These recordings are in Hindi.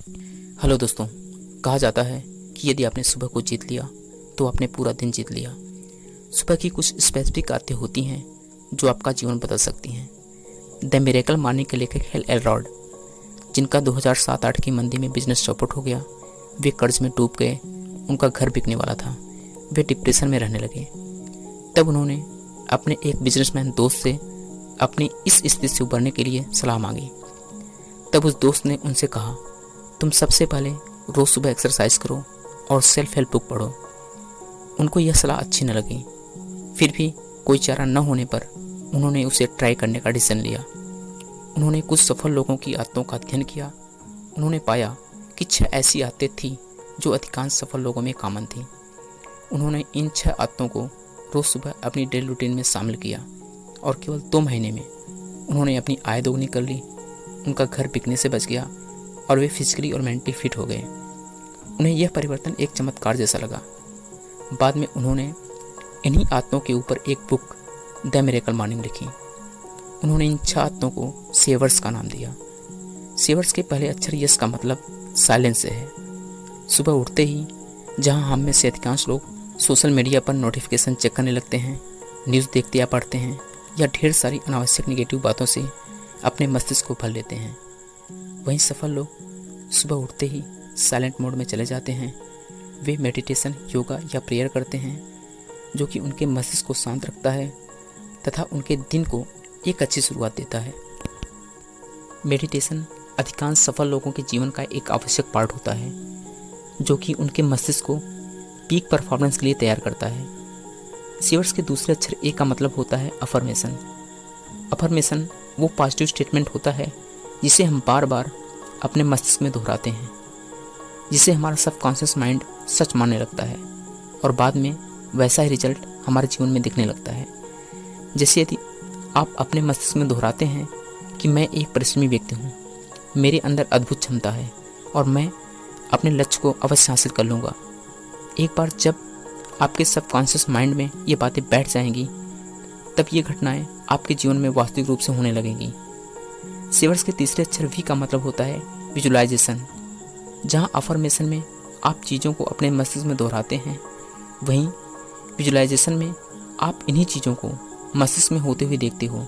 हेलो दोस्तों, कहा जाता है कि यदि आपने सुबह को जीत लिया तो आपने पूरा दिन जीत लिया। सुबह की कुछ स्पेसिफिक आदतें होती हैं जो आपका जीवन बदल सकती हैं। द मिरेकल मॉर्निंग के लेखक हेल एलरॉड, जिनका 2007-8 की मंदी में बिजनेस चौपट हो गया, वे कर्ज में डूब गए। उनका घर बिकने वाला था। वे डिप्रेशन में रहने लगे। तब उन्होंने अपने एक बिजनेसमैन दोस्त से अपनी इस स्थिति से उबरने के लिए सलाह मांगी। तब उस दोस्त ने उनसे कहा, तुम सबसे पहले रोज सुबह एक्सरसाइज करो और सेल्फ हेल्प बुक पढ़ो। उनको यह सलाह अच्छी न लगी। फिर भी कोई चारा न होने पर उन्होंने उसे ट्राई करने का डिसीजन लिया। उन्होंने कुछ सफल लोगों की आदतों का अध्ययन किया। उन्होंने पाया कि 6 ऐसी आदतें थीं जो अधिकांश सफल लोगों में कॉमन थीं। उन्होंने इन 6 आदतों को रोज सुबह अपनी डेली रूटीन में शामिल किया और केवल 2 महीने में उन्होंने अपनी आय दोगुनी कर ली। उनका घर बिकने से बच गया और वे फिजिकली और मेंटली फिट हो गए। उन्हें यह परिवर्तन एक चमत्कार जैसा लगा। बाद में उन्होंने इन्हीं आदतों के ऊपर एक बुक द मिरेकल मॉर्निंग लिखी। उन्होंने इन 6 आदतों को सेवर्स का नाम दिया। सेवर्स के पहले अक्षर यस का मतलब साइलेंस से है। सुबह उठते ही जहां हम में से अधिकांश लोग सोशल मीडिया पर नोटिफिकेशन चेक करने लगते हैं, न्यूज़ देखते या पढ़ते हैं, या ढेर सारी अनावश्यक नेगेटिव बातों से अपने मस्तिष्क को भर लेते हैं, वहीं सफल लोग सुबह उठते ही साइलेंट मोड में चले जाते हैं। वे मेडिटेशन, योगा या प्रेयर करते हैं, जो कि उनके मस्तिष्क को शांत रखता है तथा उनके दिन को एक अच्छी शुरुआत देता है। मेडिटेशन अधिकांश सफल लोगों के जीवन का एक आवश्यक पार्ट होता है, जो कि उनके मस्तिष्क को पीक परफॉर्मेंस के लिए तैयार करता है। सीवर्स के दूसरे अक्षर ए का मतलब होता है अफर्मेशन। अफर्मेशन वो पॉजिटिव स्टेटमेंट होता है जिसे हम बार बार अपने मस्तिष्क में दोहराते हैं, जिसे हमारा सबकॉन्शियस माइंड सच मानने लगता है और बाद में वैसा ही रिजल्ट हमारे जीवन में दिखने लगता है। जैसे यदि आप अपने मस्तिष्क में दोहराते हैं कि मैं एक परिश्रमी व्यक्ति हूँ, मेरे अंदर अद्भुत क्षमता है और मैं अपने लक्ष्य को अवश्य हासिल कर लूँगा। एक बार जब आपके सबकॉन्शियस माइंड में ये बातें बैठ जाएंगी, तब ये घटनाएं आपके जीवन में वास्तविक रूप से होने लगेंगी। सेवर्स के तीसरे अक्षर वी का मतलब होता है विजुलाइजेशन। जहां अफर्मेशन में आप चीज़ों को अपने मस्तिष्क में दोहराते हैं, वहीं विजुलाइजेशन में आप इन्हीं चीज़ों को मस्तिष्क में होते हुए देखते हो।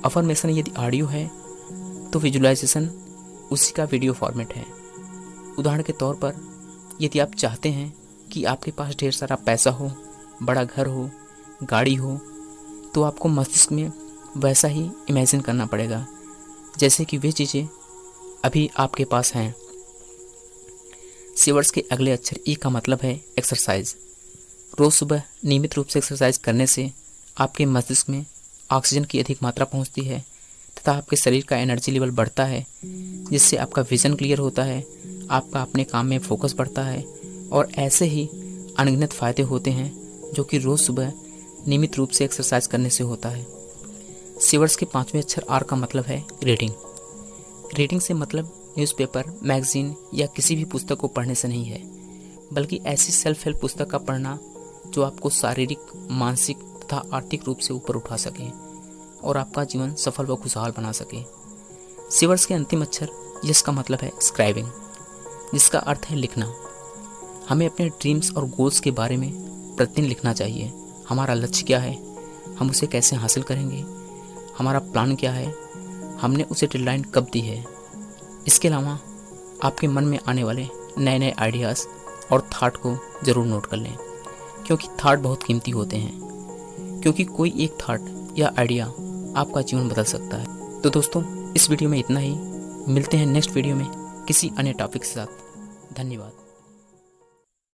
अफर्मेशन यदि ऑडियो है तो विजुलाइजेशन उसी का वीडियो फॉर्मेट है। उदाहरण के तौर पर, यदि आप चाहते हैं कि आपके पास ढेर सारा पैसा हो, बड़ा घर हो, गाड़ी हो, तो आपको मस्तिष्क में वैसा ही इमेजिन करना पड़ेगा जैसे कि वे चीज़ें अभी आपके पास हैं। सेवर्स के अगले अक्षर ई का मतलब है एक्सरसाइज। रोज़ सुबह नियमित रूप से एक्सरसाइज करने से आपके मस्तिष्क में ऑक्सीजन की अधिक मात्रा पहुंचती है तथा आपके शरीर का एनर्जी लेवल बढ़ता है, जिससे आपका विजन क्लियर होता है, आपका अपने काम में फोकस बढ़ता है और ऐसे ही अनगिनत फ़ायदे होते हैं जो कि रोज़ सुबह नियमित रूप से एक्सरसाइज करने से होता है। सेवर्स के 5वें अक्षर आर का मतलब है रीडिंग। रीडिंग से मतलब न्यूज़पेपर, मैगजीन या किसी भी पुस्तक को पढ़ने से नहीं है, बल्कि ऐसी सेल्फ हेल्प पुस्तक का पढ़ना जो आपको शारीरिक, मानसिक तथा आर्थिक रूप से ऊपर उठा सके और आपका जीवन सफल व खुशहाल बना सके। सेवर्स के अंतिम अक्षर यस का मतलब है स्क्राइबिंग, जिसका अर्थ है लिखना। हमें अपने ड्रीम्स और गोल्स के बारे में प्रतिदिन लिखना चाहिए। हमारा लक्ष्य क्या है, हम उसे कैसे हासिल करेंगे, हमारा प्लान क्या है, हमने उसे डेडलाइन कब दी है। इसके अलावा आपके मन में आने वाले नए नए आइडियाज़ और थॉट को ज़रूर नोट कर लें, क्योंकि थॉट बहुत कीमती होते हैं, क्योंकि कोई एक थॉट या आइडिया आपका जीवन बदल सकता है। तो दोस्तों, इस वीडियो में इतना ही। मिलते हैं नेक्स्ट वीडियो में किसी अन्य टॉपिक के साथ। धन्यवाद।